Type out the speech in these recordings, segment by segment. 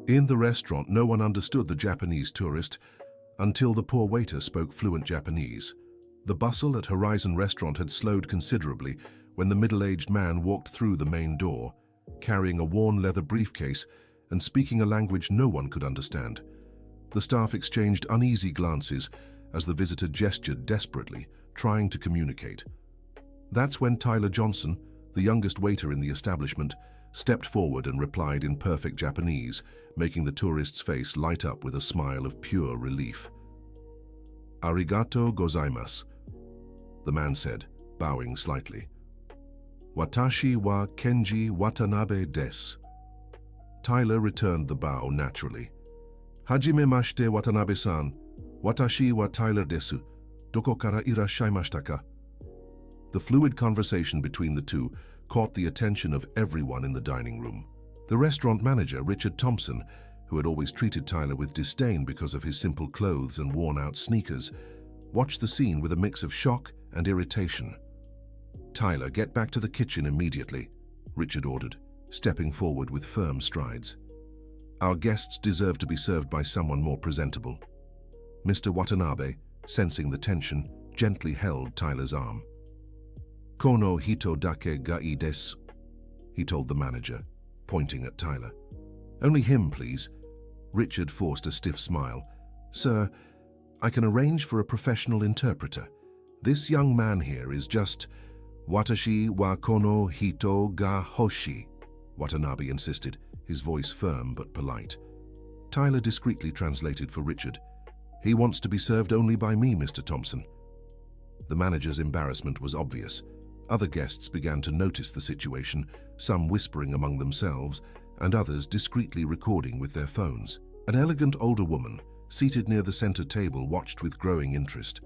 In the restaurant, no one understood the Japanese tourist until the poor waiter spoke fluent Japanese. The bustle at Horizon Restaurant had slowed considerably when the middle-aged man walked through the main door, carrying a worn leather briefcase and speaking a language no one could understand. The staff exchanged uneasy glances as the visitor gestured desperately, trying to communicate. That's when Tyler Johnson, the youngest waiter in the establishment, stepped forward and replied in perfect Japanese, making the tourist's face light up with a smile of pure relief. "Arigato gozaimasu," the man said, bowing slightly. "Watashi wa Kenji Watanabe desu." Tyler returned the bow naturally. "Hajimemashite Watanabe-san. Watashi wa Tyler desu. Doko kara irashaimashita ka?" The fluid conversation between the two caught the attention of everyone in the dining room. The restaurant manager, Richard Thompson, who had always treated Tyler with disdain because of his simple clothes and worn-out sneakers, watched the scene with a mix of shock and irritation. "Tyler, get back to the kitchen immediately," Richard ordered, stepping forward with firm strides. "Our guests deserve to be served by someone more presentable." Mr. Watanabe, sensing the tension, gently held Tyler's arm. "Kono hito dake ga ii desu," he told the manager, pointing at Tyler. "Only him, please." Richard forced a stiff smile. "Sir, I can arrange for a professional interpreter. This young man here is just watashi wa kono hito ga hoshi," Watanabe insisted, his voice firm but polite. Tyler discreetly translated for Richard. "He wants to be served only by me, Mr. Thompson." The manager's embarrassment was obvious. Other guests began to notice the situation, some whispering among themselves, and others discreetly recording with their phones. An elegant older woman, seated near the center table, watched with growing interest.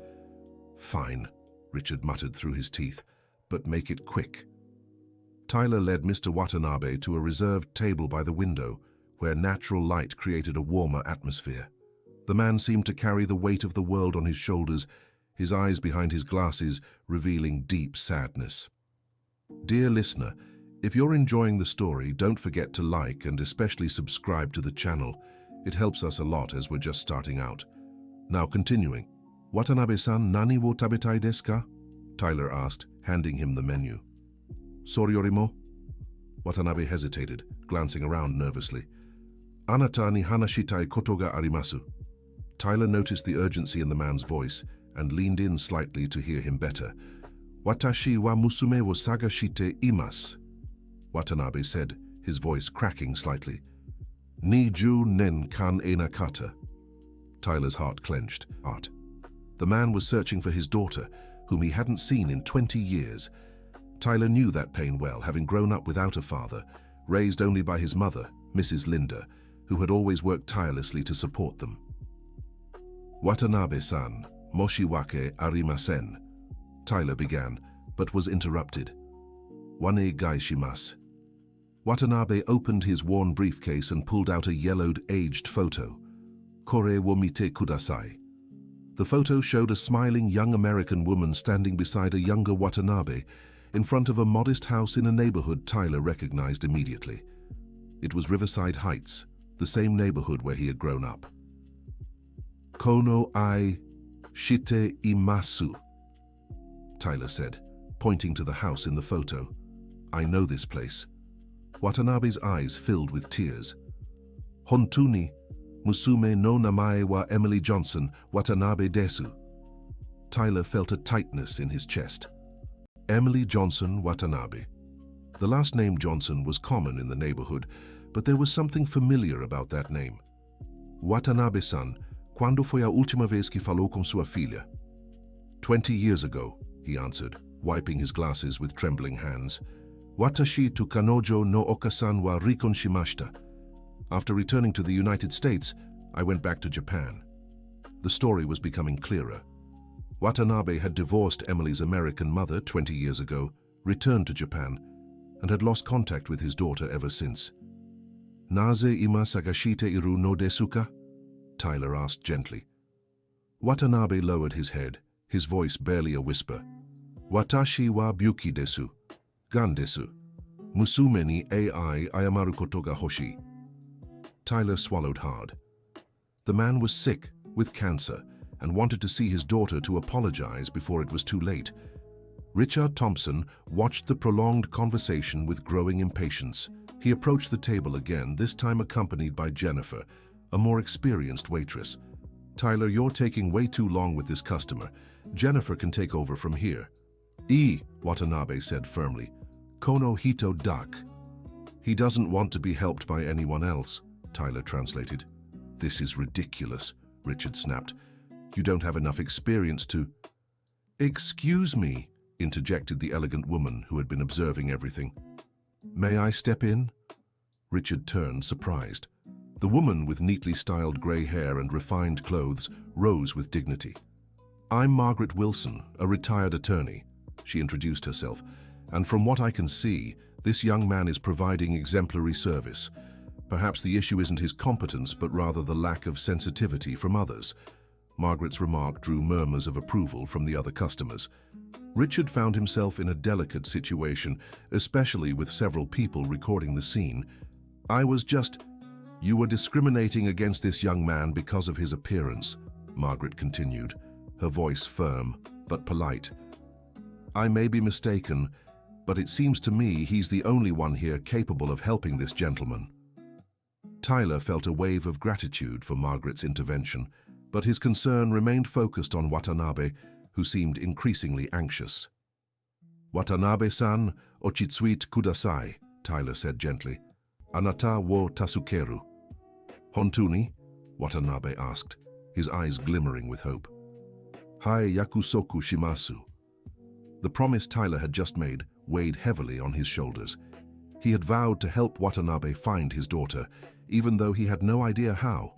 "Fine," Richard muttered through his teeth, "but make it quick." Tyler led Mr. Watanabe to a reserved table by the window, where natural light created a warmer atmosphere. The man seemed to carry the weight of the world on his shoulders, his eyes behind his glasses revealing deep sadness. Dear listener, if you're enjoying the story, don't forget to like and especially subscribe to the channel. It helps us a lot as we're just starting out. Now continuing. "Watanabe-san, nani wo tabetai desu ka?" Tyler asked, handing him the menu. "Sori yorimo?" Watanabe hesitated, glancing around nervously. "Anata ni hanashitai koto ga arimasu." Tyler noticed the urgency in the man's voice and leaned in slightly to hear him better. "Watashi wa musume wo sagashite imasu," Watanabe said, his voice cracking slightly. "Niju nen kan e nakata." Tyler's heart clenched. The man was searching for his daughter, whom he hadn't seen in 20 years. Tyler knew that pain well, having grown up without a father, raised only by his mother, Mrs. Linda, who had always worked tirelessly to support them. "Watanabe-san, moshiwake arimasen," Tyler began, but was interrupted. "Wane gaishimasu." Watanabe opened his worn briefcase and pulled out a yellowed, aged photo. "Kore wo mite kudasai." The photo showed a smiling young American woman standing beside a younger Watanabe in front of a modest house in a neighborhood Tyler recognized immediately. It was Riverside Heights, the same neighborhood where he had grown up. "Kono ai shite imasu," Tyler said, pointing to the house in the photo. "I know this place." Watanabe's eyes filled with tears. "Hontuni, musume no namae wa Emily Johnson, Watanabe desu." Tyler felt a tightness in his chest. Emily Johnson Watanabe. The last name Johnson was common in the neighborhood, but there was something familiar about that name. "Watanabe-san, quando foi a última vez que falou com sua filha?" 20 years ago, he answered, wiping his glasses with trembling hands. "Watashi to kanojo no okasan wa rikon shimashita." After returning to the United States, I went back to Japan. The story was becoming clearer. Watanabe had divorced Emily's American mother 20 years ago, returned to Japan, and had lost contact with his daughter ever since. "Naze ima sagashite iru no desu ka?" Tyler asked gently. Watanabe lowered his head, his voice barely a whisper. "Watashi wa byuki desu. Gan desu. Musume ni ai ayamaru koto ga hoshi." Tyler swallowed hard. The man was sick, with cancer, and wanted to see his daughter to apologize before it was too late. Richard Thompson watched the prolonged conversation with growing impatience. He approached the table again, this time accompanied by Jennifer, a more experienced waitress. "Tyler, you're taking way too long with this customer. Jennifer can take over from here." Watanabe said firmly. "Kono hito dak." "He doesn't want to be helped by anyone else," Tyler translated. "This is ridiculous," Richard snapped. "You don't have enough experience to—" "Excuse me," interjected the elegant woman who had been observing everything. "May I step in?" Richard turned, surprised. The woman with neatly styled grey hair and refined clothes rose with dignity. "I'm Margaret Wilson, a retired attorney," she introduced herself, "and from what I can see, this young man is providing exemplary service. Perhaps the issue isn't his competence, but rather the lack of sensitivity from others." Margaret's remark drew murmurs of approval from the other customers. Richard found himself in a delicate situation, especially with several people recording the scene. "You were discriminating against this young man because of his appearance," Margaret continued, her voice firm but polite. "I may be mistaken, but it seems to me he's the only one here capable of helping this gentleman." Tyler felt a wave of gratitude for Margaret's intervention, but his concern remained focused on Watanabe, who seemed increasingly anxious. "Watanabe-san, ochitsuite kudasai," Tyler said gently. "Anata wo tasukeru." "Hontuni?" Watanabe asked, his eyes glimmering with hope. "Hai yakusoku shimasu." The promise Tyler had just made weighed heavily on his shoulders. He had vowed to help Watanabe find his daughter, even though he had no idea how.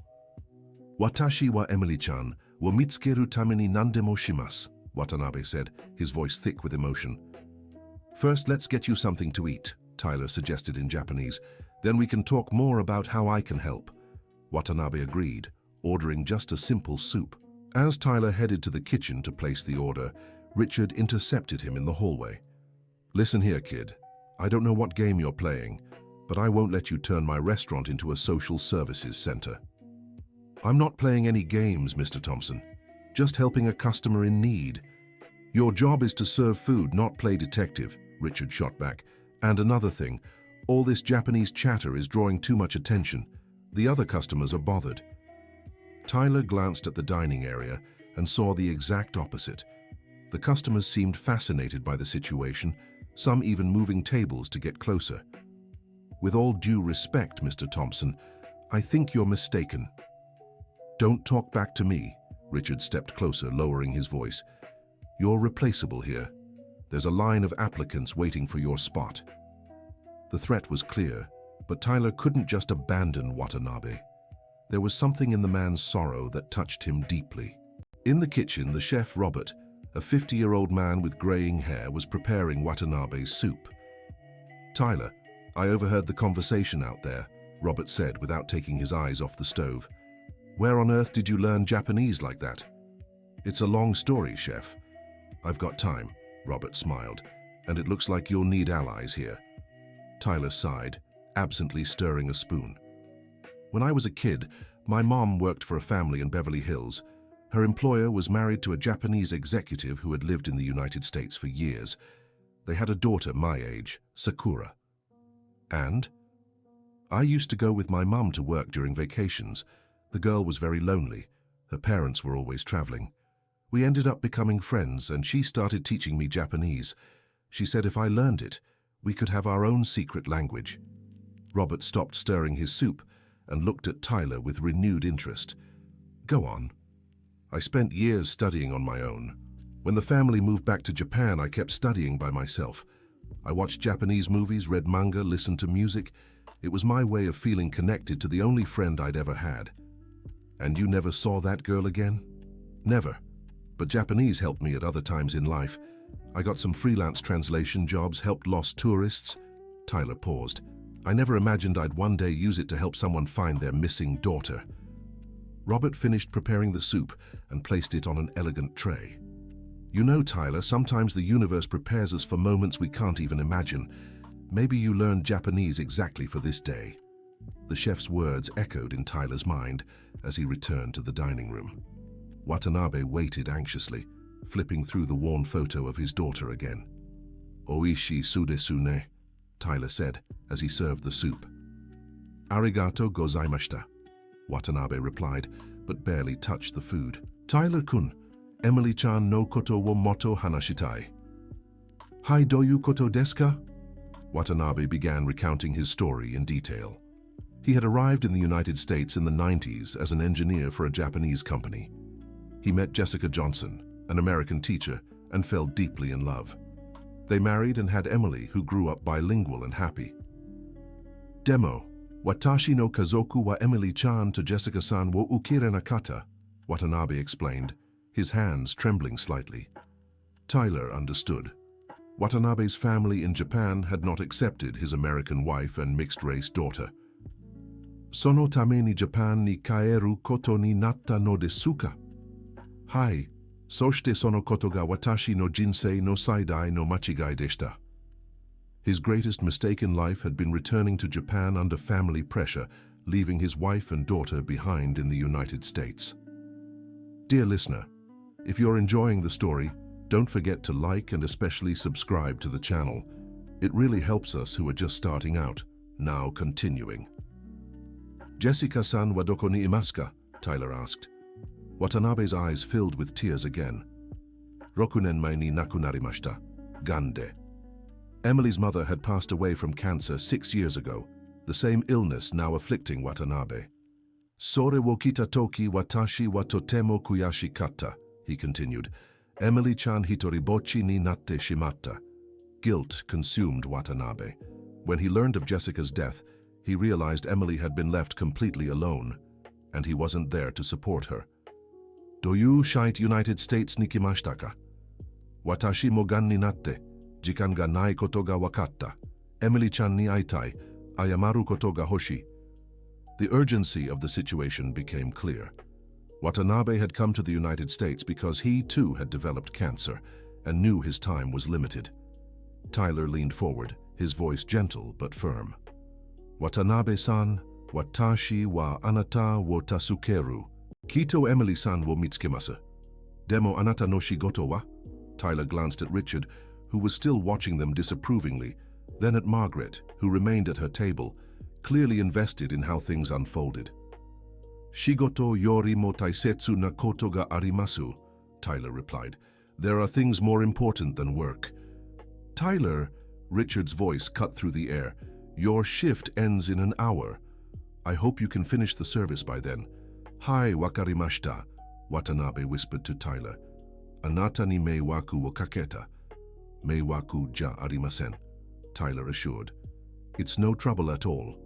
"Watashi wa Emily-chan wo mitsukeru tame ni nandemo shimasu," Watanabe said, his voice thick with emotion. "First, let's get you something to eat," Tyler suggested in Japanese. "Then we can talk more about how I can help." Watanabe agreed, ordering just a simple soup. As Tyler headed to the kitchen to place the order, Richard intercepted him in the hallway. "Listen here, kid. I don't know what game you're playing, but I won't let you turn my restaurant into a social services center." "I'm not playing any games, Mr. Thompson. Just helping a customer in need." "Your job is to serve food, not play detective," Richard shot back. "And another thing, all this Japanese chatter is drawing too much attention. The other customers are bothered." Tyler glanced at the dining area and saw the exact opposite. The customers seemed fascinated by the situation, some even moving tables to get closer. "With all due respect, Mr. Thompson, I think you're mistaken." "Don't talk back to me," Richard stepped closer, lowering his voice. "You're replaceable here. There's a line of applicants waiting for your spot." The threat was clear, but Tyler couldn't just abandon Watanabe. There was something in the man's sorrow that touched him deeply. In the kitchen, the chef Robert, a 50-year-old man with graying hair, was preparing Watanabe's soup. "Tyler, I overheard the conversation out there," Robert said without taking his eyes off the stove. "Where on earth did you learn Japanese like that?" "It's a long story, chef." "I've got time," Robert smiled, "and it looks like you'll need allies here." Tyler sighed, absently stirring a spoon. "When I was a kid, my mom worked for a family in Beverly Hills. Her employer was married to a Japanese executive who had lived in the United States for years. They had a daughter my age, Sakura. And I used to go with my mum to work during vacations. The girl was very lonely. Her parents were always traveling. We ended up becoming friends, and she started teaching me Japanese. She said if I learned it, we could have our own secret language." Robert stopped stirring his soup and looked at Tyler with renewed interest. "Go on." "I spent years studying on my own. When the family moved back to Japan, I kept studying by myself. I watched Japanese movies, read manga, listened to music. It was my way of feeling connected to the only friend I'd ever had." "And you never saw that girl again?" "Never. But Japanese helped me at other times in life. I got some freelance translation jobs, helped lost tourists." Tyler paused. "I never imagined I'd one day use it to help someone find their missing daughter." Robert finished preparing the soup and placed it on an elegant tray. "You know, Tyler, sometimes the universe prepares us for moments we can't even imagine. Maybe you learned Japanese exactly for this day." The chef's words echoed in Tyler's mind as he returned to the dining room. Watanabe waited anxiously, flipping through the worn photo of his daughter again. "Oishi sudesu ne," Tyler said as he served the soup. "Arigato gozaimashita," Watanabe replied, but barely touched the food. "Tyler-kun, Emily-chan no koto wo motto hanashitai." "Hai doyu koto desu ka?" Watanabe began recounting his story in detail. He had arrived in the United States in the 90s as an engineer for a Japanese company. He met Jessica Johnson, an American teacher, and fell deeply in love. They married and had Emily, who grew up bilingual and happy. "Demo, watashi no kazoku wa Emily-chan to Jessica-san wo ukire nakata," Watanabe explained, his hands trembling slightly. Tyler understood. Watanabe's family in Japan had not accepted his American wife and mixed-race daughter. "Sono tame ni Japan ni kaeru koto ni natta no desu ka?" "Hai, soshite sono koto ga watashi no jinsei no saidai no machigai deshita." His greatest mistake in life had been returning to Japan under family pressure, leaving his wife and daughter behind in the United States. Dear listener, if you're enjoying the story, don't forget to like and especially subscribe to the channel. It really helps us who are just starting out. Now continuing. "Jessica-san wa doko ni imasu ka?" Tyler asked. Watanabe's eyes filled with tears again. "Rokunen mai ni nakunarimashita. Gande." Emily's mother had passed away from cancer 6 years ago, the same illness now afflicting Watanabe. "Sore wo kita toki watashi wa totemo kuyashikatta," he continued. "Emily-chan hitoribochi ni natte shimatta." Guilt consumed Watanabe. When he learned of Jessica's death, he realized Emily had been left completely alone, and he wasn't there to support her. "Doyu shite United States ni kimashita ka? Watashi mo gan ni natte, jikan ga nai koto ga wakatta. Emily-chan ni aitai, ayamaru koto ga hoshi." The urgency of the situation became clear. Watanabe had come to the United States because he too had developed cancer and knew his time was limited. Tyler leaned forward, his voice gentle but firm. "Watanabe-san, watashi wa anata wo tasukeru. Kito Emily-san wo mitsukimasu. Demo anata no shigoto wa?" Tyler glanced at Richard, who was still watching them disapprovingly, then at Margaret, who remained at her table, clearly invested in how things unfolded. "Shigoto yori mo taisetsu na koto ga arimasu," Tyler replied. "There are things more important than work." "Tyler," Richard's voice cut through the air, "your shift ends in an hour. I hope you can finish the service by then." "Hai wakarimashita," Watanabe whispered to Tyler. "Anata ni meiwaku wo kaketa." "Meiwaku ja arimasen," Tyler assured. "It's no trouble at all."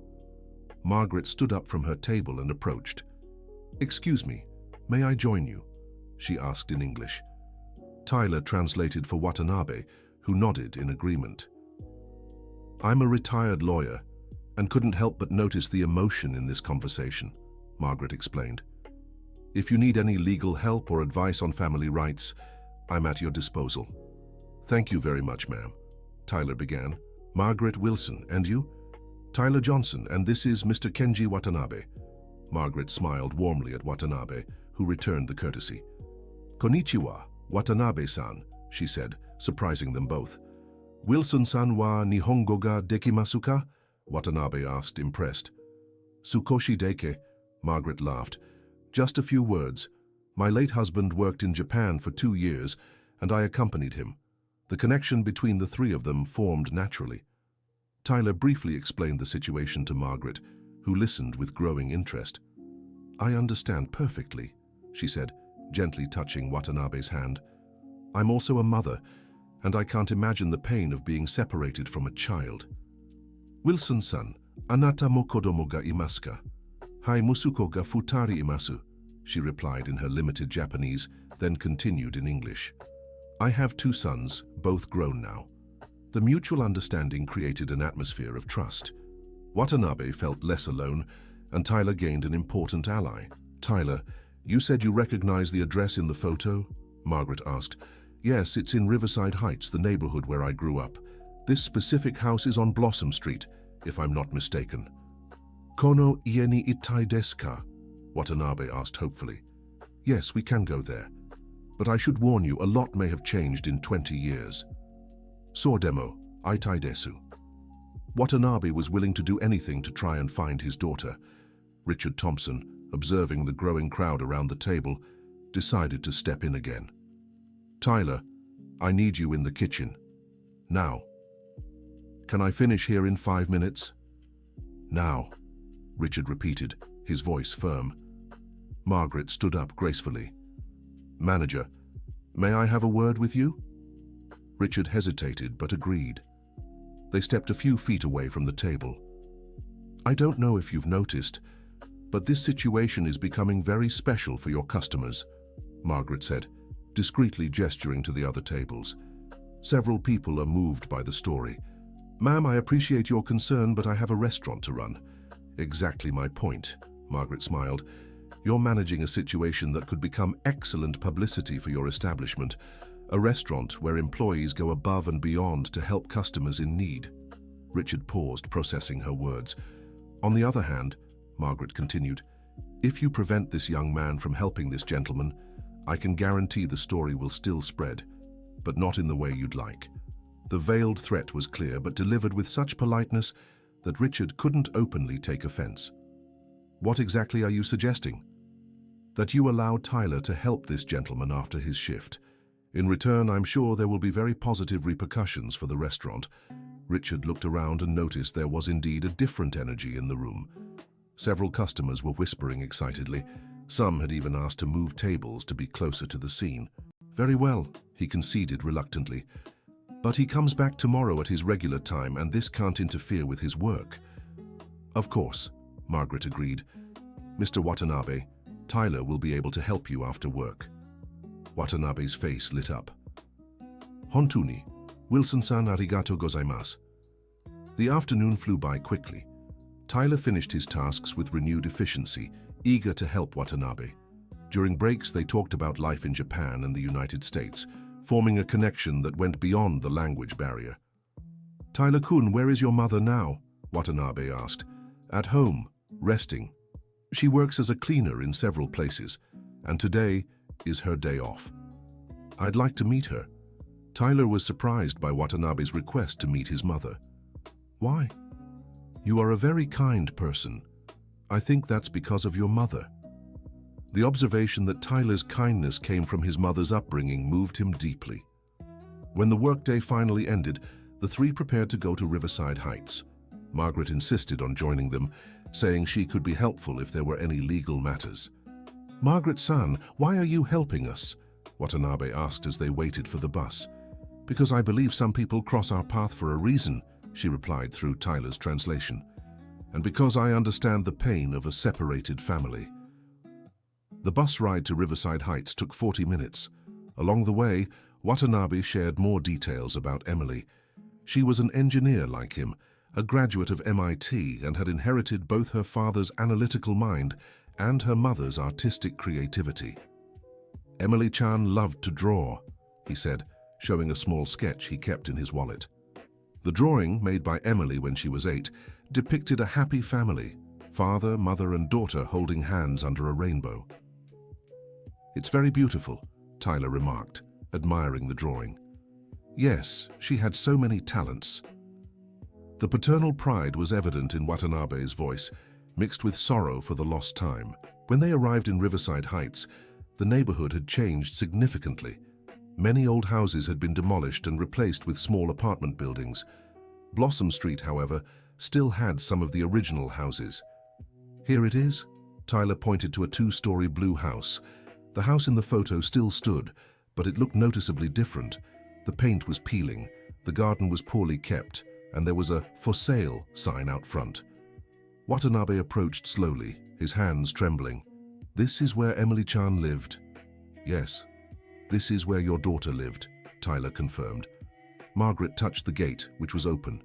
Margaret stood up from her table and approached. "Excuse me, may I join you?" she asked in English. Tyler translated for Watanabe, who nodded in agreement. "I'm a retired lawyer and couldn't help but notice the emotion in this conversation," Margaret explained. "If you need any legal help or advice on family rights, I'm at your disposal." "Thank you very much, ma'am," Tyler began. "Margaret Wilson, and you?" "Tyler Johnson, and this is Mr. Kenji Watanabe." Margaret smiled warmly at Watanabe, who returned the courtesy. "Konnichiwa, Watanabe-san," she said, surprising them both. "Wilson-san wa Nihongo ga dekimasu ka?" Watanabe asked, impressed. "Sukoshi deke," Margaret laughed. "Just a few words. My late husband worked in Japan for 2 years, and I accompanied him. The connection between the three of them formed naturally." Tyler briefly explained the situation to Margaret, who listened with growing interest. "I understand perfectly," she said, gently touching Watanabe's hand. "I'm also a mother, and I can't imagine the pain of being separated from a child." "Wilson-san, anata mo kodomo ga imasu ka? Hai musuko ga futari imasu," she replied in her limited Japanese, then continued in English. "I have 2 sons, both grown now." The mutual understanding created an atmosphere of trust. Watanabe felt less alone, and Tyler gained an important ally. "Tyler, you said you recognize the address in the photo?" Margaret asked. "Yes, it's in Riverside Heights, the neighborhood where I grew up. This specific house is on Blossom Street, if I'm not mistaken." Kono ieni itai desu ka? Watanabe asked hopefully. Yes, we can go there. But I should warn you, a lot may have changed in 20 years. So demo, itai desu. Watanabe was willing to do anything to try and find his daughter. Richard Thompson, observing the growing crowd around the table, decided to step in again. Tyler, I need you in the kitchen. Now. Can I finish here in 5 minutes? Now, Richard repeated, his voice firm. Margaret stood up gracefully. Manager, may I have a word with you? Richard hesitated but agreed. They stepped a few feet away from the table. I don't know if you've noticed, but this situation is becoming very special for your customers, Margaret said, discreetly gesturing to the other tables. Several people are moved by the story. Ma'am, I appreciate your concern, but I have a restaurant to run. Exactly my point, Margaret smiled. You're managing a situation that could become excellent publicity for your establishment, a restaurant where employees go above and beyond to help customers in need. Richard paused, processing her words. On the other hand, Margaret continued, if you prevent this young man from helping this gentleman, I can guarantee the story will still spread, but not in the way you'd like. The veiled threat was clear, but delivered with such politeness that Richard couldn't openly take offense. What exactly are you suggesting? That you allow Tyler to help this gentleman after his shift. In return, I'm sure there will be very positive repercussions for the restaurant. Richard looked around and noticed there was indeed a different energy in the room. Several customers were whispering excitedly. Some had even asked to move tables to be closer to the scene. Very well, he conceded reluctantly. But he comes back tomorrow at his regular time, and this can't interfere with his work. Of course, Margaret agreed. Mr. Watanabe, Tyler will be able to help you after work. Watanabe's face lit up. Hontuni, Wilson-san arigato gozaimasu. The afternoon flew by quickly. Tyler finished his tasks with renewed efficiency, eager to help Watanabe. During breaks, they talked about life in Japan and the United States, forming a connection that went beyond the language barrier. Tyler-kun, where is your mother now? Watanabe asked. At home, resting. She works as a cleaner in several places, and today is her day off. I'd like to meet her. Tyler was surprised by Watanabe's request to meet his mother. Why? You are a very kind person. I think that's because of your mother. The observation that Tyler's kindness came from his mother's upbringing moved him deeply. When the workday finally ended, the three prepared to go to Riverside Heights. Margaret insisted on joining them, saying she could be helpful if there were any legal matters. Margaret-san, why are you helping us? Watanabe asked as they waited for the bus. Because I believe some people cross our path for a reason, she replied through Tyler's translation. And because I understand the pain of a separated family. The bus ride to Riverside Heights took 40 minutes. Along the way, Watanabe shared more details about Emily. She was an engineer like him, a graduate of MIT, and had inherited both her father's analytical mind and her mother's artistic creativity. Emily-chan loved to draw, he said, showing a small sketch he kept in his wallet. The drawing, made by Emily when she was 8, depicted a happy family, father, mother, and daughter holding hands under a rainbow. It's very beautiful, Tyler remarked, admiring the drawing. Yes, she had so many talents. The paternal pride was evident in Watanabe's voice, mixed with sorrow for the lost time. When they arrived in Riverside Heights, the neighborhood had changed significantly. Many old houses had been demolished and replaced with small apartment buildings. Blossom Street, however, still had some of the original houses. Here it is, Tyler pointed to a 2-story blue house. The house in the photo still stood, but it looked noticeably different. The paint was peeling, the garden was poorly kept, and there was a "For Sale" sign out front. Watanabe approached slowly, his hands trembling. This is where Emily-chan lived. Yes, this is where your daughter lived, Tyler confirmed. Margaret touched the gate, which was open.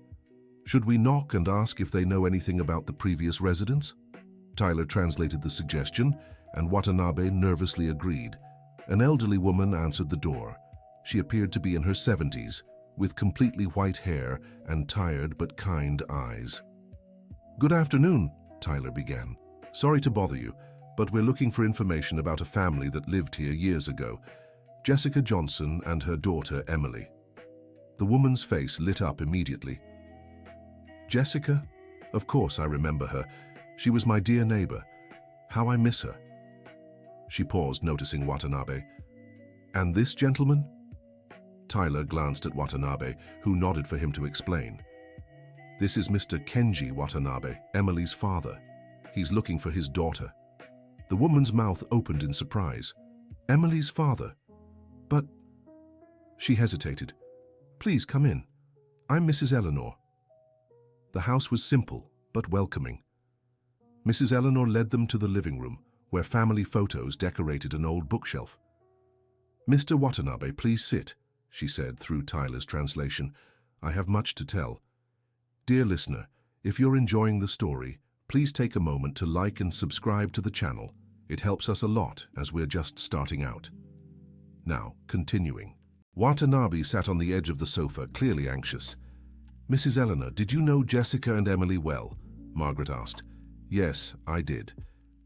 Should we knock and ask if they know anything about the previous residents? Tyler translated the suggestion, and Watanabe nervously agreed. An elderly woman answered the door. She appeared to be in her 70s, with completely white hair and tired but kind eyes. Good afternoon, Tyler began. Sorry to bother you, but we're looking for information about a family that lived here years ago. Jessica Johnson and her daughter, Emily. The woman's face lit up immediately. Jessica? Of course I remember her. She was my dear neighbor. How I miss her. She paused, noticing Watanabe. And this gentleman? Tyler glanced at Watanabe, who nodded for him to explain. This is Mr. Kenji Watanabe, Emily's father. He's looking for his daughter. The woman's mouth opened in surprise. Emily's father? But... She hesitated. Please come in. I'm Mrs. Eleanor. The house was simple, but welcoming. Mrs. Eleanor led them to the living room, where family photos decorated an old bookshelf. Mr. Watanabe, please sit, she said through Tyler's translation. I have much to tell. Dear listener, if you're enjoying the story, please take a moment to like and subscribe to the channel. It helps us a lot as we're just starting out. Now, continuing. Watanabe sat on the edge of the sofa, clearly anxious. Mrs. Eleanor, did you know Jessica and Emily well? Margaret asked. Yes, I did.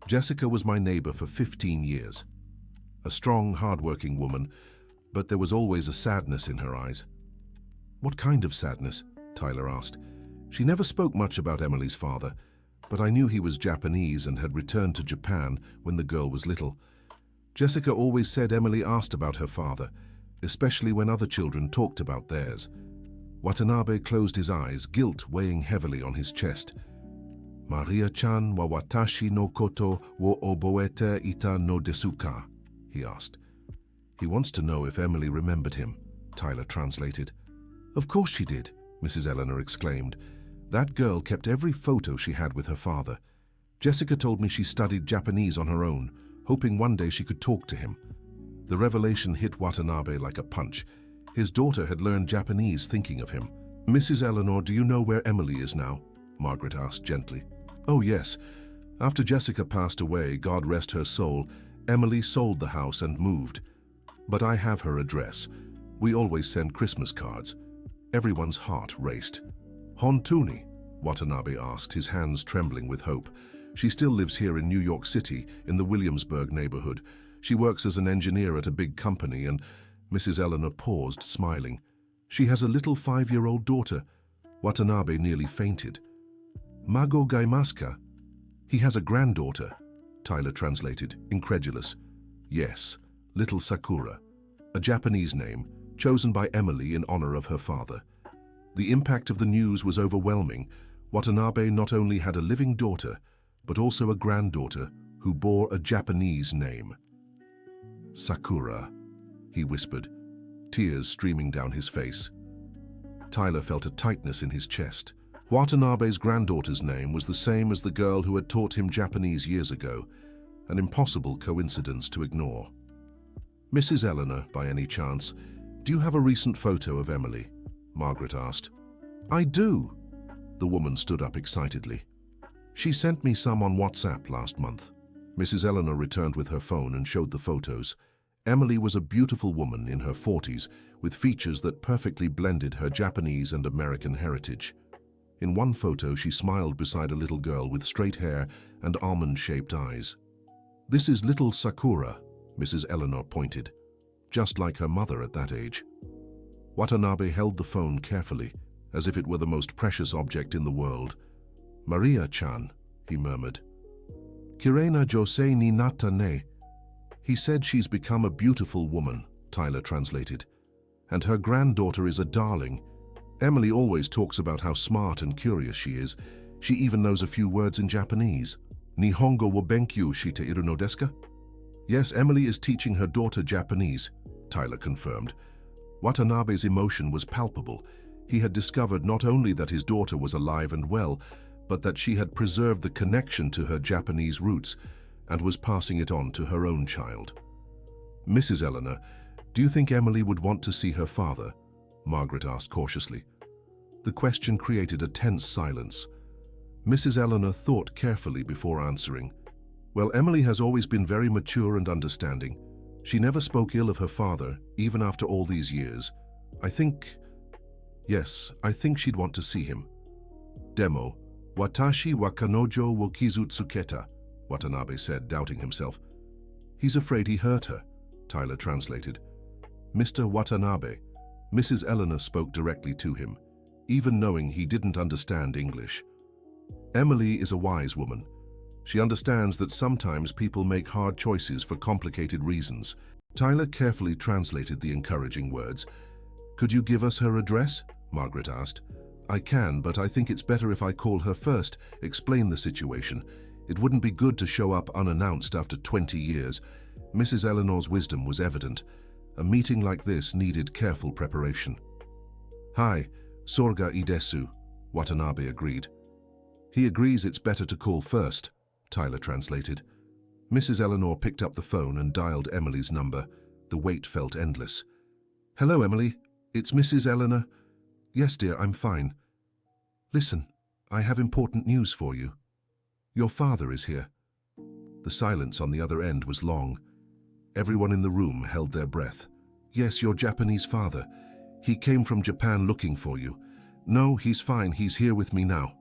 Jessica was my neighbor for 15 years. A strong, hard-working woman, but there was always a sadness in her eyes. What kind of sadness? Tyler asked. She never spoke much about Emily's father, but I knew he was Japanese and had returned to Japan when the girl was little. Jessica always said Emily asked about her father, especially when other children talked about theirs. Watanabe closed his eyes, guilt weighing heavily on his chest. Maria-chan wa watashi no koto wo oboete ita no desu ka? He asked. He wants to know if Emily remembered him, Tyler translated. Of course she did, Mrs. Eleanor exclaimed. That girl kept every photo she had with her father. Jessica told me she studied Japanese on her own, hoping one day she could talk to him. The revelation hit Watanabe like a punch. His daughter had learned Japanese thinking of him. Mrs. Eleanor, do you know where Emily is now? Margaret asked gently. Oh yes. After Jessica passed away, God rest her soul, Emily sold the house and moved. But I have her address. We always send Christmas cards. Everyone's heart raced. Hontuni? Watanabe asked, his hands trembling with hope. She still lives here in New York City, in the Williamsburg neighborhood. She works as an engineer at a big company and... Mrs. Eleanor paused, smiling. She has a little 5-year-old daughter. Watanabe nearly fainted. Mago gaimasu ka? He has a granddaughter, Tyler translated, incredulous. Yes, little Sakura, a Japanese name, chosen by Emily in honor of her father. The impact of the news was overwhelming. Watanabe not only had a living daughter, but also a granddaughter who bore a Japanese name. Sakura, he whispered, tears streaming down his face. Tyler felt a tightness in his chest. Watanabe's granddaughter's name was the same as the girl who had taught him Japanese years ago, an impossible coincidence to ignore. Mrs. Eleanor, by any chance, do you have a recent photo of Emily? Margaret asked. I do. The woman stood up excitedly. She sent me some on WhatsApp last month. Mrs. Eleanor returned with her phone and showed the photos. Emily was a beautiful woman in her 40s, with features that perfectly blended her Japanese and American heritage. In one photo, she smiled beside a little girl with straight hair and almond-shaped eyes. This is little Sakura, Mrs. Eleanor pointed, just like her mother at that age. Watanabe held the phone carefully, as if it were the most precious object in the world. Maria-chan, he murmured. Kirena josei ni natta ne. He said she's become a beautiful woman, Tyler translated. And her granddaughter is a darling. Emily always talks about how smart and curious she is. She even knows a few words in Japanese. Nihongo wo benkyou shite iru no desu ka? Yes, Emily is teaching her daughter Japanese, Tyler confirmed. Watanabe's emotion was palpable. He had discovered not only that his daughter was alive and well, but that she had preserved the connection to her Japanese roots and was passing it on to her own child. Mrs. Eleanor, do you think Emily would want to see her father? Margaret asked cautiously. The question created a tense silence. Mrs. Eleanor thought carefully before answering. Well, Emily has always been very mature and understanding. She never spoke ill of her father, even after all these years. Yes, I think she'd want to see him. Demo, Watashi wa kanojo wo kizutsuketa, Watanabe said, doubting himself. He's afraid he hurt her, Tyler translated. Mr. Watanabe, Mrs. Eleanor spoke directly to him, even knowing he didn't understand English. Emily is a wise woman. She understands that sometimes people make hard choices for complicated reasons. Tyler carefully translated the encouraging words. Could you give us her address? Margaret asked. I can, but I think it's better if I call her first, explain the situation. It wouldn't be good to show up unannounced after 20 years. Mrs. Eleanor's wisdom was evident. A meeting like this needed careful preparation. Hi, Sorga idesu, Watanabe agreed. He agrees it's better to call first, Tyler translated. Mrs. Eleanor picked up the phone and dialed Emily's number. The wait felt endless. Hello, Emily. It's Mrs. Eleanor. Yes, dear, I'm fine. Listen, I have important news for you. Your father is here. The silence on the other end was long. Everyone in the room held their breath. Yes, your Japanese father. He came from Japan looking for you. No, he's fine. He's here with me now.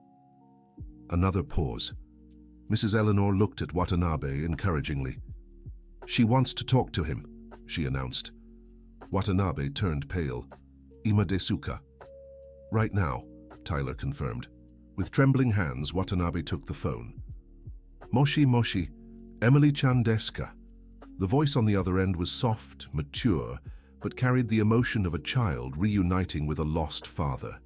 Another pause. Mrs. Eleanor looked at Watanabe encouragingly. She wants to talk to him, she announced. Watanabe turned pale. Ima desuka. Right now, Tyler confirmed. With trembling hands, Watanabe took the phone. Moshi moshi, Emily-chan desu ka? The voice on the other end was soft, mature, but carried the emotion of a child reuniting with a lost father.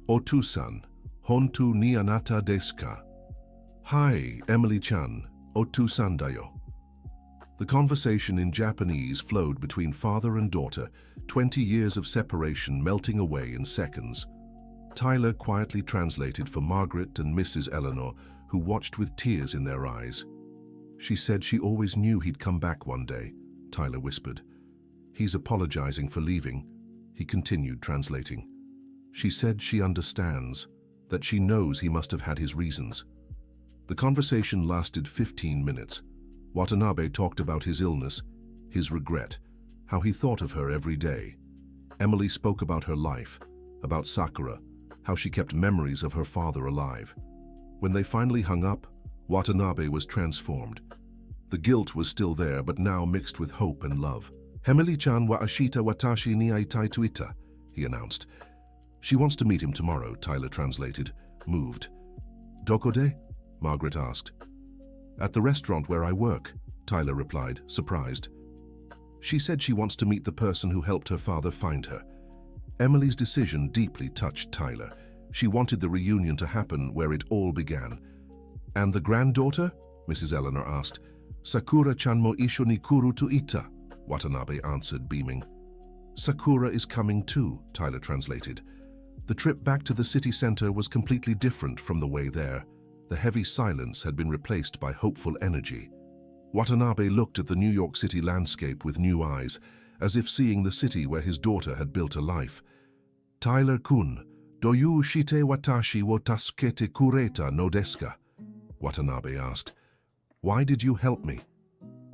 Otu-san, hontu ni anata desu ka? Hi, Emily-chan, Otu-san dayo. The conversation in Japanese flowed between father and daughter, 20 years of separation melting away in seconds. Tyler quietly translated for Margaret and Mrs. Eleanor, who watched with tears in their eyes. She said she always knew he'd come back one day, Tyler whispered. He's apologizing for leaving, he continued translating. She said she understands, that she knows he must have had his reasons. The conversation lasted 15 minutes. Watanabe talked about his illness, his regret, how he thought of her every day. Emily spoke about her life, about Sakura, how she kept memories of her father alive. When they finally hung up, Watanabe was transformed. The guilt was still there, but now mixed with hope and love. Emily-chan wa ashita watashi ni aitai to ita, he announced. She wants to meet him tomorrow, Tyler translated, moved. Dokode? Margaret asked. At the restaurant where I work, Tyler replied, surprised. She said she wants to meet the person who helped her father find her. Emily's decision deeply touched Tyler. She wanted the reunion to happen where it all began. And the granddaughter? Mrs. Eleanor asked. Sakura-chan mo isho ni kuru to ita, Watanabe answered, beaming. Sakura is coming too, Tyler translated. The trip back to the city center was completely different from the way there. The heavy silence had been replaced by hopeful energy. Watanabe looked at the New York City landscape with new eyes, as if seeing the city where his daughter had built a life. Tyler-kun, doyu shite watashi wo tasukete kureta no desu ka? Watanabe asked. Why did you help me?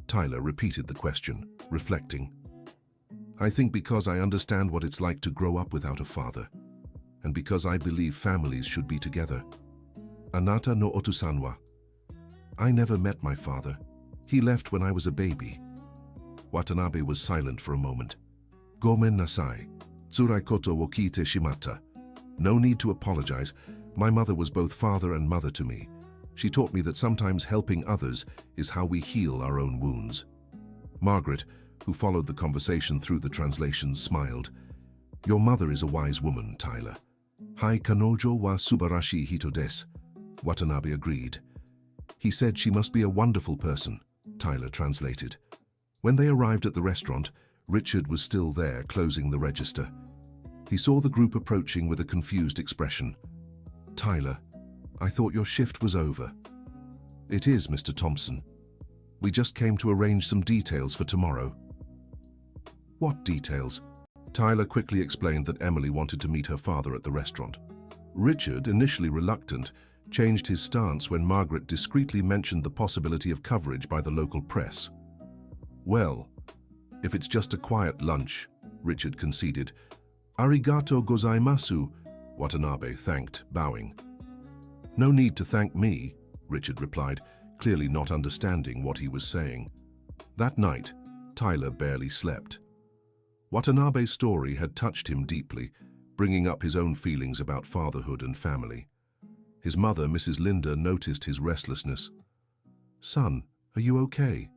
Tyler repeated the question, reflecting. I think because I understand what it's like to grow up without a father, and because I believe families should be together. Anata no otu-san wa? I never met my father. He left when I was a baby. Watanabe was silent for a moment. Gomen nasai. Tsurai koto wo kiite shimata. No need to apologize. My mother was both father and mother to me. She taught me that sometimes helping others is how we heal our own wounds. Margaret, who followed the conversation through the translations, smiled. Your mother is a wise woman, Tyler. Hai kanojo wa subarashi hito desu. Watanabe agreed. He said she must be a wonderful person, Tyler translated. When they arrived at the restaurant, Richard was still there, closing the register. He saw the group approaching with a confused expression. Tyler, I thought your shift was over. It is, Mr. Thompson. We just came to arrange some details for tomorrow. What details? Tyler quickly explained that Emily wanted to meet her father at the restaurant. Richard, initially reluctant, changed his stance when Margaret discreetly mentioned the possibility of coverage by the local press. Well, if it's just a quiet lunch, Richard conceded. Arigato gozaimasu, Watanabe thanked, bowing. No need to thank me, Richard replied, clearly not understanding what he was saying. That night, Tyler barely slept. Watanabe's story had touched him deeply, bringing up his own feelings about fatherhood and family. His mother, Mrs. Linda, noticed his restlessness. "Son, are you okay?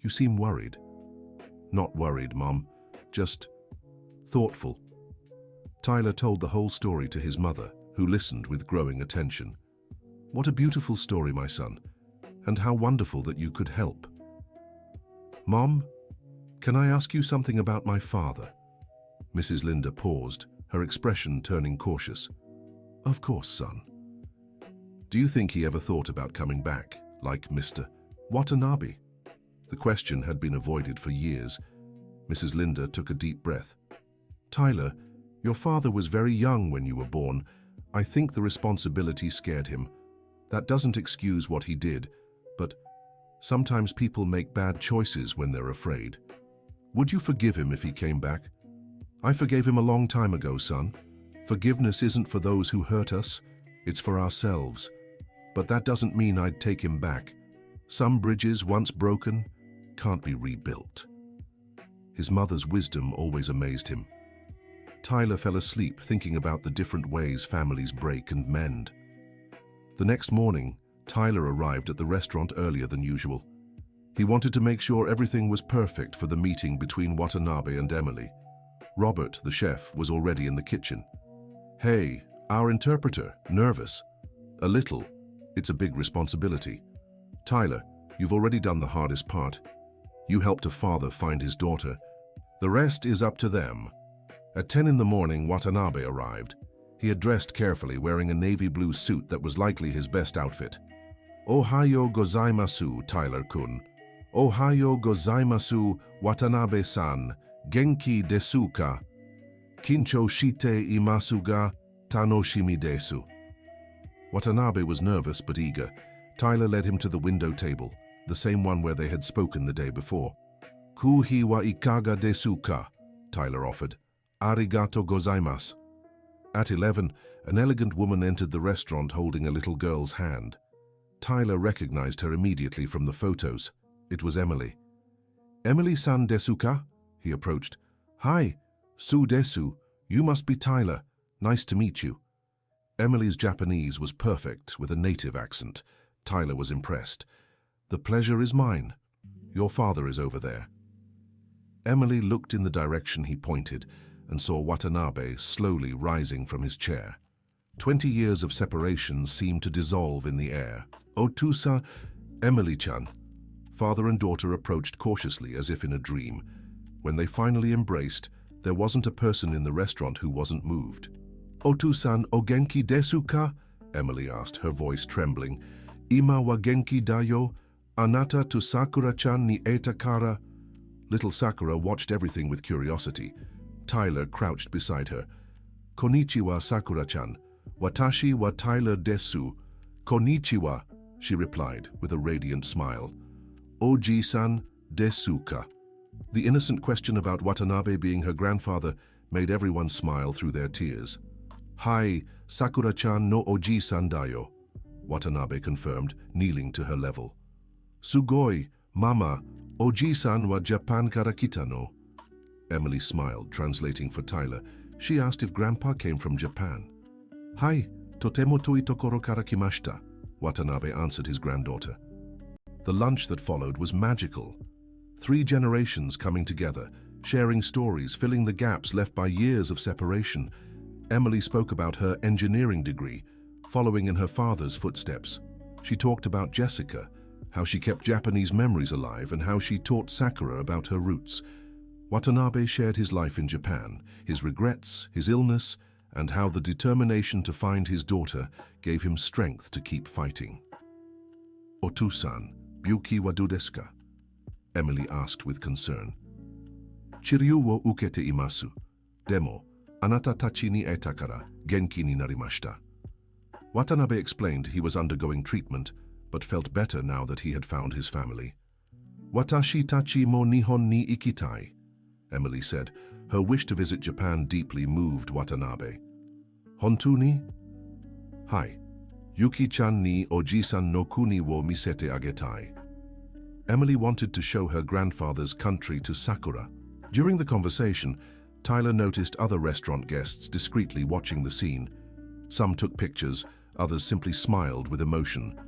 You seem worried." "Not worried, Mom. Just thoughtful." Tyler told the whole story to his mother, who listened with growing attention. "What a beautiful story, my son, and how wonderful that you could help." "Mom, can I ask you something about my father?" Mrs. Linda paused, her expression turning cautious. "Of course, son." "Do you think he ever thought about coming back, like Mr. Watanabe?" The question had been avoided for years. Mrs. Linda took a deep breath. "Tyler, your father was very young when you were born. I think the responsibility scared him. That doesn't excuse what he did, but sometimes people make bad choices when they're afraid. Would you forgive him if he came back?" "I forgave him a long time ago, son. Forgiveness isn't for those who hurt us, it's for ourselves. But that doesn't mean I'd take him back. Some bridges, once broken, can't be rebuilt." His mother's wisdom always amazed him. Tyler fell asleep thinking about the different ways families break and mend. The next morning, Tyler arrived at the restaurant earlier than usual. He wanted to make sure everything was perfect for the meeting between Watanabe and Emily. Robert, the chef, was already in the kitchen. "Hey, our interpreter, nervous?" "A little. It's a big responsibility." "Tyler, you've already done the hardest part. You helped a father find his daughter. The rest is up to them." At 10 in the morning, Watanabe arrived. He had dressed carefully, wearing a navy blue suit that was likely his best outfit. "Ohayo gozaimasu, Tyler-kun. Ohayo gozaimasu, Watanabe-san. Genki desu ka? Kincho shite imasu ga tanoshimi desu." Watanabe was nervous but eager. Tyler led him to the window table, the same one where they had spoken the day before. "Kuhi wa ikaga desu ka?" Tyler offered. "Arigato gozaimasu." At 11, an elegant woman entered the restaurant holding a little girl's hand. Tyler recognized her immediately from the photos. It was Emily. "Emily-san desu ka?" He approached. "Hi, Su desu. You must be Tyler. Nice to meet you." Emily's Japanese was perfect, with a native accent. Tyler was impressed. "The pleasure is mine. Your father is over there." Emily looked in the direction he pointed and saw Watanabe slowly rising from his chair. 20 years of separation seemed to dissolve in the air. "Otusa, Emily-chan." Father and daughter approached cautiously as if in a dream. When they finally embraced, there wasn't a person in the restaurant who wasn't moved. "Otu-san o genki desu ka?" Emily asked, her voice trembling. "Ima wa genki dayo? Anata to Sakura-chan ni eta kara?" Little Sakura watched everything with curiosity. Tyler crouched beside her. "Konnichiwa, Sakura-chan. Watashi wa Tyler desu." "Konnichiwa," she replied with a radiant smile. "Oji-san desu ka?" The innocent question about Watanabe being her grandfather made everyone smile through their tears. "Hai, Sakura-chan no oji-san dayo," Watanabe confirmed, kneeling to her level. "Sugoi, mama, oji-san wa Japan kara kita no?" Emily smiled, translating for Tyler. She asked if Grandpa came from Japan. "Hai, totemo toi tokoro kara kimashita," Watanabe answered his granddaughter. The lunch that followed was magical. 3 generations coming together, sharing stories, filling the gaps left by years of separation. Emily spoke about her engineering degree, following in her father's footsteps. She talked about Jessica, how she kept Japanese memories alive, and how she taught Sakura about her roots. Watanabe shared his life in Japan, his regrets, his illness, and how the determination to find his daughter gave him strength to keep fighting. "Otu-san, byuki wa do desu ka?" Emily asked with concern. "Chiryu wo ukete imasu. Demo, anata tachi ni eta kara genki ni narimashita." Watanabe explained he was undergoing treatment, but felt better now that he had found his family. "Watashi tachi mo Nihon ni ikitai," Emily said. Her wish to visit Japan deeply moved Watanabe. "Hontu ni?" "Hi, Yuki-chan ni oji-san no kuni wo misete agetai. Emily wanted to show her grandfather's country to Sakura. During the conversation, Tyler noticed other restaurant guests discreetly watching the scene. Some took pictures, others simply smiled with emotion.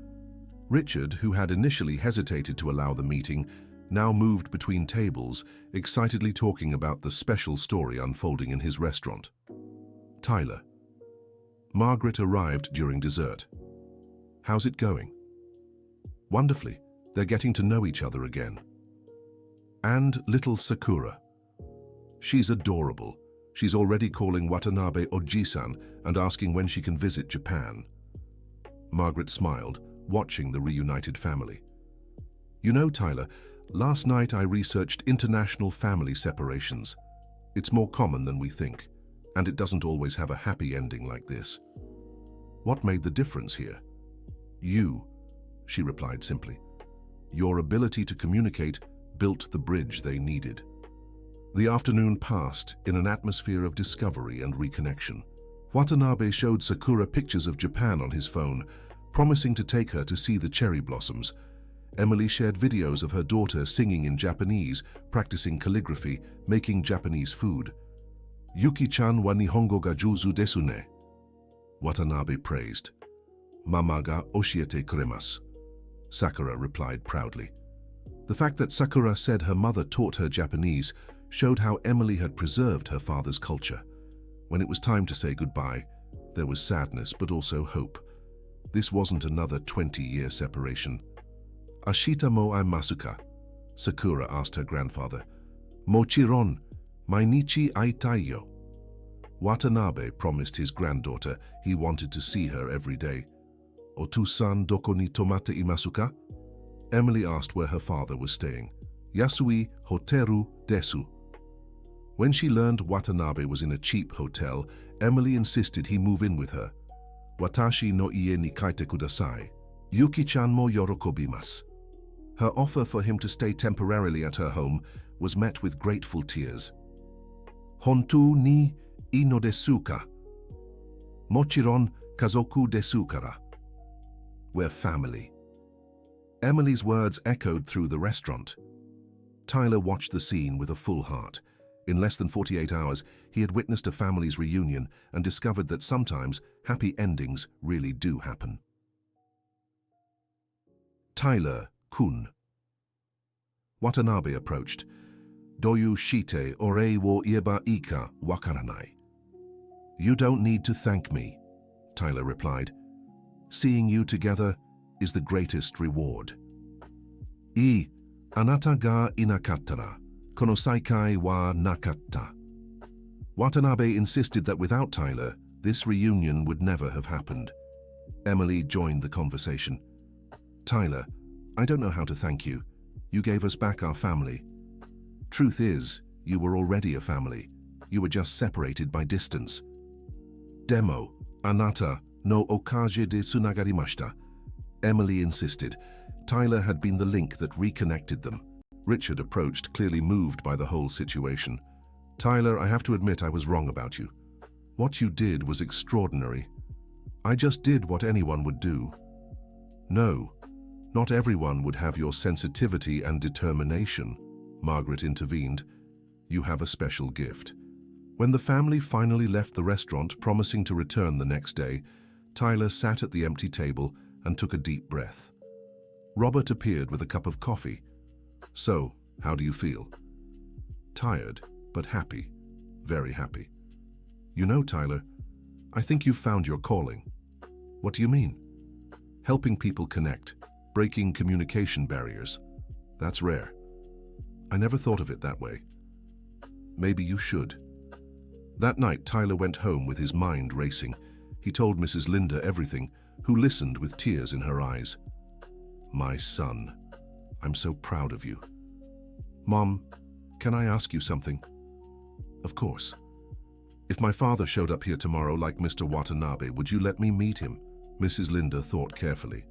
Richard, who had initially hesitated to allow the meeting, now moved between tables, excitedly talking about the special story unfolding in his restaurant. Tyler. Margaret arrived during dessert. How's it going? Wonderfully. They're getting to know each other again. And little Sakura. She's adorable. She's already calling Watanabe Oji-san and asking when she can visit Japan. Margaret smiled, watching the reunited family. You know, Tyler, last night I researched international family separations. It's more common than we think, and it doesn't always have a happy ending like this. What made the difference here? You, she replied simply. Your ability to communicate built the bridge they needed. The afternoon passed in an atmosphere of discovery and reconnection. Watanabe showed Sakura pictures of Japan on his phone, promising to take her to see the cherry blossoms. Emily shared videos of her daughter singing in Japanese, practicing calligraphy, making Japanese food. Yuki-chan wa nihongo ga jouzu desu ne. Watanabe praised. Mama ga oshiete kuremasu. Sakura replied proudly. The fact that Sakura said her mother taught her Japanese showed how Emily had preserved her father's culture. When it was time to say goodbye, there was sadness but also hope. This wasn't another 20-year separation. Ashita mo aimasuka? Sakura asked her grandfather. Mochiron, mainichi aitai yo. Watanabe promised his granddaughter he wanted to see her every day. Otu-san doko ni tomate imasuka? Emily asked where her father was staying. Yasui hoteru desu. When she learned Watanabe was in a cheap hotel, Emily insisted he move in with her. Watashi no ie ni kaite kudasai. Yuki-chan mo yorokobimasu. Her offer for him to stay temporarily at her home was met with grateful tears. Hontou ni ino desu ka? Mochiron kazoku desu kara. We're family. Emily's words echoed through the restaurant. Tyler watched the scene with a full heart. In less than 48 hours, he had witnessed a family's reunion and discovered that sometimes happy endings really do happen. Tyler kun. Watanabe approached. Doyu shite ore wo ieba ika wakaranai. You don't need to thank me, Tyler replied. Seeing you together is the greatest reward. Anata ga inakattara, kono saikai wa nakatta. Watanabe insisted that without Tyler, this reunion would never have happened. Emily joined the conversation. Tyler, I don't know how to thank you. You gave us back our family. Truth is, you were already a family. You were just separated by distance. Demo, anata, no okaje de tsunagarimashita. Emily insisted. Tyler had been the link that reconnected them. Richard approached, clearly moved by the whole situation. Tyler, I have to admit I was wrong about you. What you did was extraordinary. I just did what anyone would do. No, not everyone would have your sensitivity and determination, Margaret intervened. You have a special gift. When the family finally left the restaurant, promising to return the next day, Tyler sat at the empty table and took a deep breath. Robert appeared with a cup of coffee. So, how do you feel? Tired, but happy. Very happy. You know, Tyler, I think you've found your calling. What do you mean? Helping people connect, breaking communication barriers. That's rare. I never thought of it that way. Maybe you should. That night, Tyler went home with his mind racing. He told Mrs. Linda everything, who listened with tears in her eyes. My son, I'm so proud of you. Mom, can I ask you something? Of course. If my father showed up here tomorrow like Mr. Watanabe, would you let me meet him? Mrs. Linda thought carefully.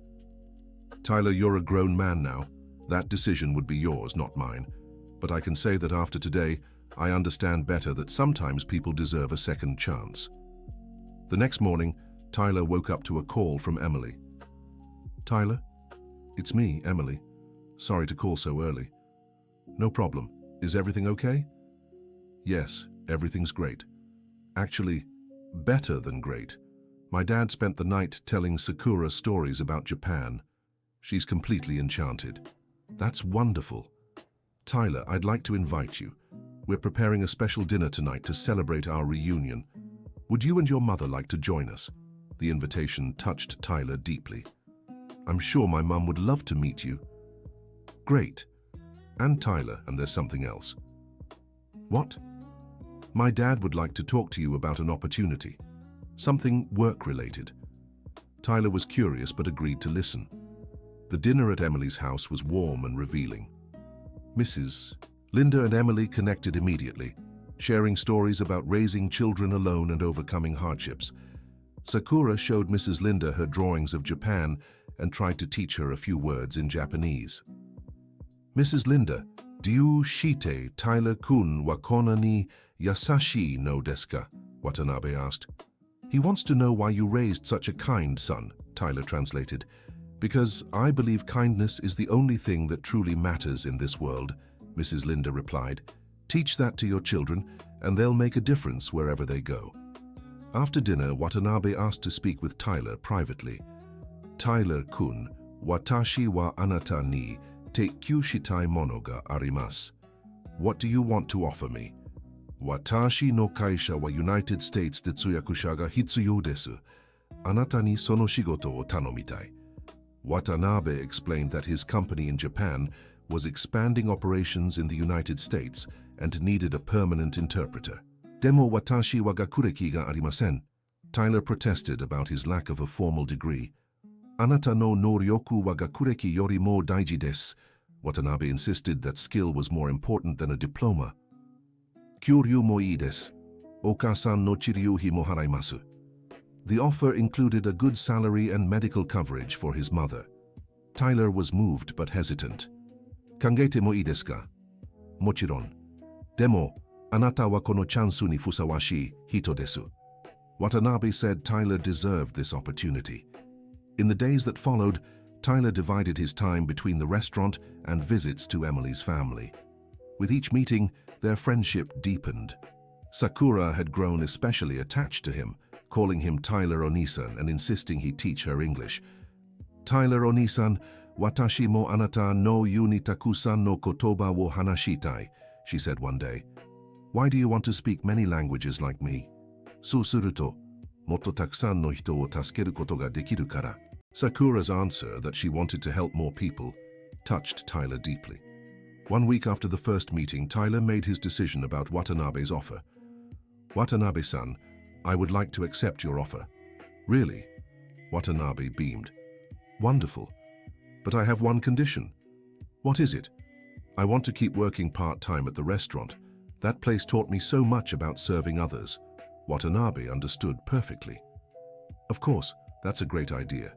Tyler, you're a grown man now. That decision would be yours, not mine. But I can say that after today, I understand better that sometimes people deserve a second chance. The next morning, Tyler woke up to a call from Emily. "Tyler? It's me, Emily. Sorry to call so early." "No problem. Is everything okay?" "Yes, everything's great. Actually, better than great. My dad spent the night telling Sakura stories about Japan. She's completely enchanted." "That's wonderful. Tyler, I'd like to invite you. We're preparing a special dinner tonight to celebrate our reunion. Would you and your mother like to join us?" The invitation touched Tyler deeply. "I'm sure my mum would love to meet you." "Great. And Tyler, and there's something else." "What?" "My dad would like to talk to you about an opportunity. Something work-related." Tyler was curious but agreed to listen. The dinner at Emily's house was warm and revealing. Mrs. Linda and Emily connected immediately, sharing stories about raising children alone and overcoming hardships. Sakura showed Mrs. Linda her drawings of Japan and tried to teach her a few words in Japanese. "Mrs. Linda, do you shite Tyler-kun wa konna ni yasashi no desu ka?" Watanabe asked. "He wants to know why you raised such a kind son," Tyler translated. "Because I believe kindness is the only thing that truly matters in this world," Mrs. Linda replied. "Teach that to your children, and they'll make a difference wherever they go." After dinner, Watanabe asked to speak with Tyler privately. "Tyler-kun, watashi wa anata ni teikyu shitai mono ga arimasu. What do you want to offer me?" "Watashi no kaisha wa United States tetsuyakusha ga hitsuyou desu. Anata ni sono shigoto o tanomitai." Watanabe explained that his company in Japan was expanding operations in the United States and needed a permanent interpreter. "Demo watashi wa gakureki ga arimasen." Tyler protested about his lack of a formal degree. "Anata no noryoku wa gakureki yori mo daiji desu." Watanabe insisted that skill was more important than a diploma. "Kyoryu mo ii desu. Oka-san no chiryuhi mo haraimasu." The offer included a good salary and medical coverage for his mother. Tyler was moved but hesitant. "Kangete mo ii desu ka?" "Mochiron. Demo, anata wa kono chansu ni fusawashi hito desu." Watanabe said Tyler deserved this opportunity. In the days that followed, Tyler divided his time between the restaurant and visits to Emily's family. With each meeting, their friendship deepened. Sakura had grown especially attached to him, calling him Tyler Onisan and insisting he teach her English. "Tyler Onisan, watashi mo anata no yu ni takusan no kotoba wo hanashitai," she said one day. "Why do you want to speak many languages like me?" "So suruto, motto takusan no hito wo tasukeru koto ga dekiru kara." Sakura's answer that she wanted to help more people touched Tyler deeply. 1 week after the first meeting, Tyler made his decision about Watanabe's offer. "Watanabe-san, I would like to accept your offer." "Really?" Watanabe beamed. "Wonderful. But I have one condition." "What is it?" "I want to keep working part-time at the restaurant. That place taught me so much about serving others." Watanabe understood perfectly. "Of course, that's a great idea."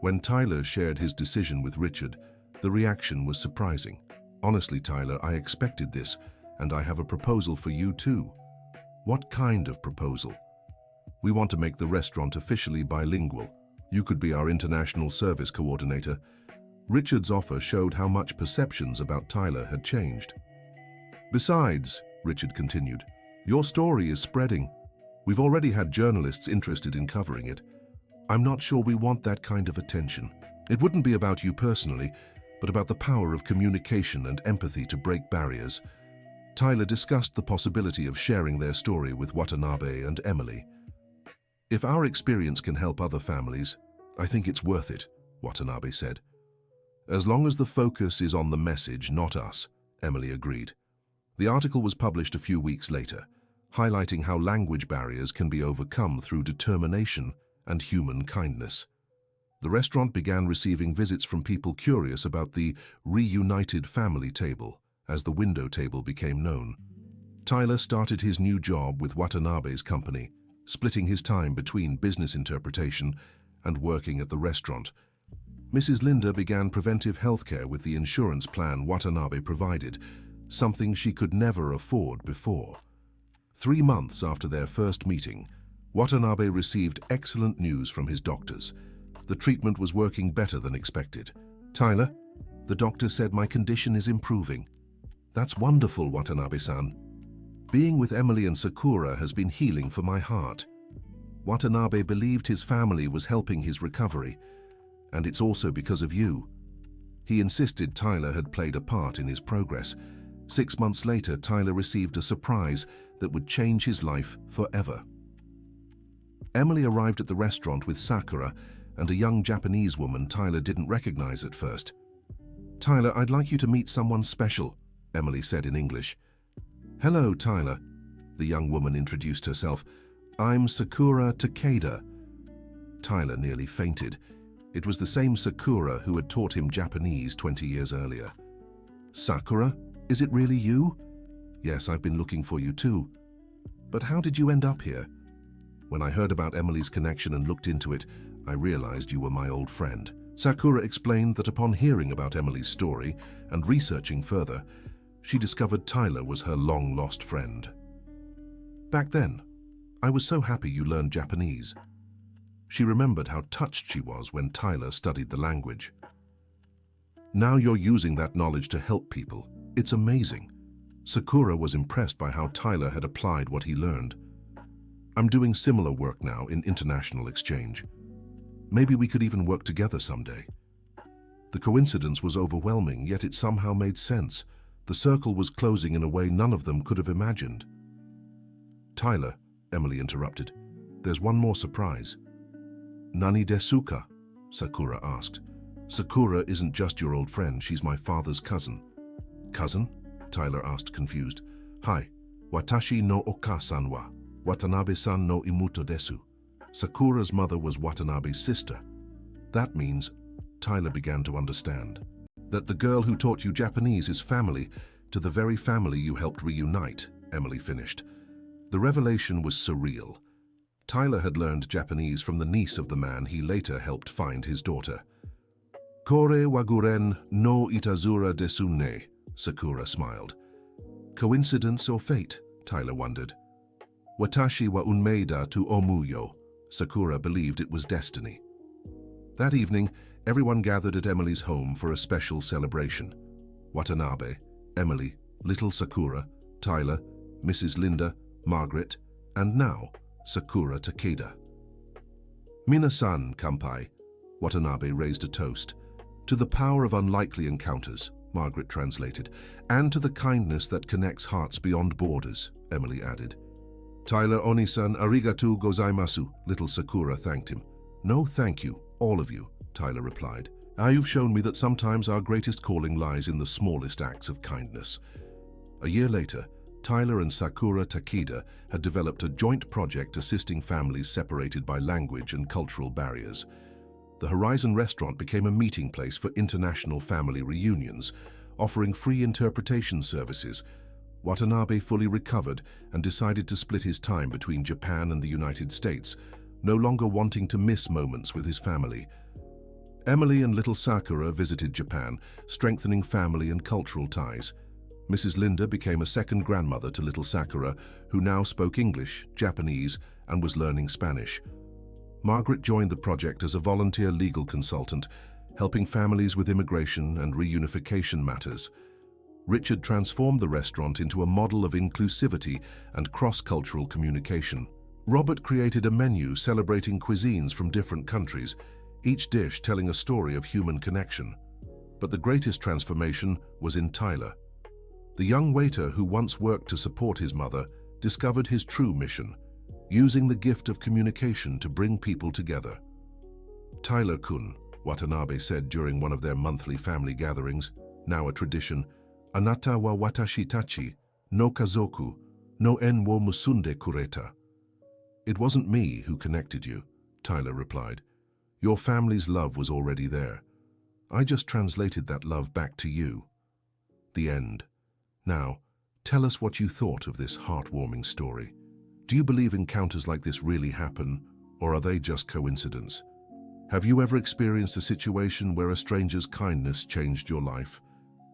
When Tyler shared his decision with Richard, the reaction was surprising. "Honestly, Tyler, I expected this, and I have a proposal for you too." "What kind of proposal?" "We want to make the restaurant officially bilingual. You could be our international service coordinator." Richard's offer showed how much perceptions about Tyler had changed. "Besides," Richard continued, "your story is spreading. We've already had journalists interested in covering it. I'm not sure we want that kind of attention. It wouldn't be about you personally, but about the power of communication and empathy to break barriers." Tyler discussed the possibility of sharing their story with Watanabe and Emily. "If our experience can help other families, I think it's worth it," Watanabe said. "As long as the focus is on the message, not us," Emily agreed. The article was published a few weeks later, highlighting how language barriers can be overcome through determination and human kindness. The restaurant began receiving visits from people curious about the reunited family table, as the window table became known. Tyler started his new job with Watanabe's company, splitting his time between business interpretation and working at the restaurant. Mrs. Linda began preventive health care with the insurance plan Watanabe provided, something she could never afford before. 3 months after their first meeting, Watanabe received excellent news from his doctors. The treatment was working better than expected. Tyler, the doctor said my condition is improving. That's wonderful, Watanabe-san. Being with Emily and Sakura has been healing for my heart. Watanabe believed his family was helping his recovery, and it's also because of you. He insisted Tyler had played a part in his progress. 6 months later, Tyler received a surprise that would change his life forever. Emily arrived at the restaurant with Sakura and a young Japanese woman Tyler didn't recognize at first. "Tyler, I'd like you to meet someone special," Emily said in English. "Hello, Tyler," the young woman introduced herself. "I'm Sakura Takeda." Tyler nearly fainted. It was the same Sakura who had taught him Japanese 20 years earlier. "Sakura, is it really you?" "Yes, I've been looking for you too." "But how did you end up here?" "When I heard about Emily's connection and looked into it, I realized you were my old friend." Sakura explained that upon hearing about Emily's story and researching further, she discovered Tyler was her long-lost friend. "Back then, I was so happy you learned Japanese." She remembered how touched she was when Tyler studied the language. "Now you're using that knowledge to help people. It's amazing." Sakura was impressed by how Tyler had applied what he learned. "I'm doing similar work now in international exchange. Maybe we could even work together someday." The coincidence was overwhelming, yet it somehow made sense. The circle was closing in a way none of them could have imagined. "Tyler," Emily interrupted, "there's one more surprise." "Nani desu ka?" Sakura asked. "Sakura isn't just your old friend, she's my father's cousin." "Cousin?" Tyler asked, confused. "Hi, watashi no oka-san wa Watanabe-san no imuto desu." Sakura's mother was Watanabe's sister. "That means," Tyler began to understand, "that the girl who taught you Japanese is family to the very family you helped reunite," Emily finished. The revelation was surreal. Tyler had learned Japanese from the niece of the man he later helped find his daughter. "Kore wa guren no itazura desu ne," Sakura smiled. "Coincidence or fate?" Tyler wondered. "Watashi wa unmeida to omu yo." Sakura believed it was destiny. That evening, everyone gathered at Emily's home for a special celebration. Watanabe, Emily, little Sakura, Tyler, Mrs. Linda, Margaret, and now, Sakura Takeda. "Minasan, kampai," Watanabe raised a toast. "To the power of unlikely encounters," Margaret translated, "and to the kindness that connects hearts beyond borders," Emily added. "Tyler Onisan arigatu gozaimasu," little Sakura thanked him. "No, thank you, all of you," Tyler replied. "You've shown me that sometimes our greatest calling lies in the smallest acts of kindness." A year later, Tyler and Sakura Takeda had developed a joint project assisting families separated by language and cultural barriers. The Horizon restaurant became a meeting place for international family reunions, offering free interpretation services. Watanabe fully recovered and decided to split his time between Japan and the United States, no longer wanting to miss moments with his family. Emily and little Sakura visited Japan, strengthening family and cultural ties. Mrs. Linda became a second grandmother to little Sakura, who now spoke English, Japanese, and was learning Spanish. Margaret joined the project as a volunteer legal consultant, helping families with immigration and reunification matters. Richard transformed the restaurant into a model of inclusivity and cross-cultural communication. Robert created a menu celebrating cuisines from different countries, each dish telling a story of human connection. But the greatest transformation was in Tyler. The young waiter who once worked to support his mother discovered his true mission, using the gift of communication to bring people together. "Tyler-kun," Watanabe said during one of their monthly family gatherings, now a tradition, "Anata wa watashi tachi, no kazoku, no en wo musunde kureta." "It wasn't me who connected you," Tyler replied. "Your family's love was already there. I just translated that love back to you." The end. Now, tell us what you thought of this heartwarming story. Do you believe encounters like this really happen, or are they just coincidence? Have you ever experienced a situation where a stranger's kindness changed your life?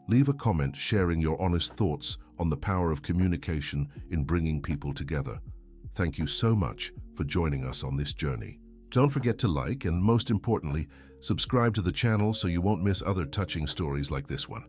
Leave a comment sharing your honest thoughts on the power of communication in bringing people together. thank you so much for joining us on this journey. Don't forget to like and, most importantly, subscribe to the channel so you won't miss other touching stories like this one.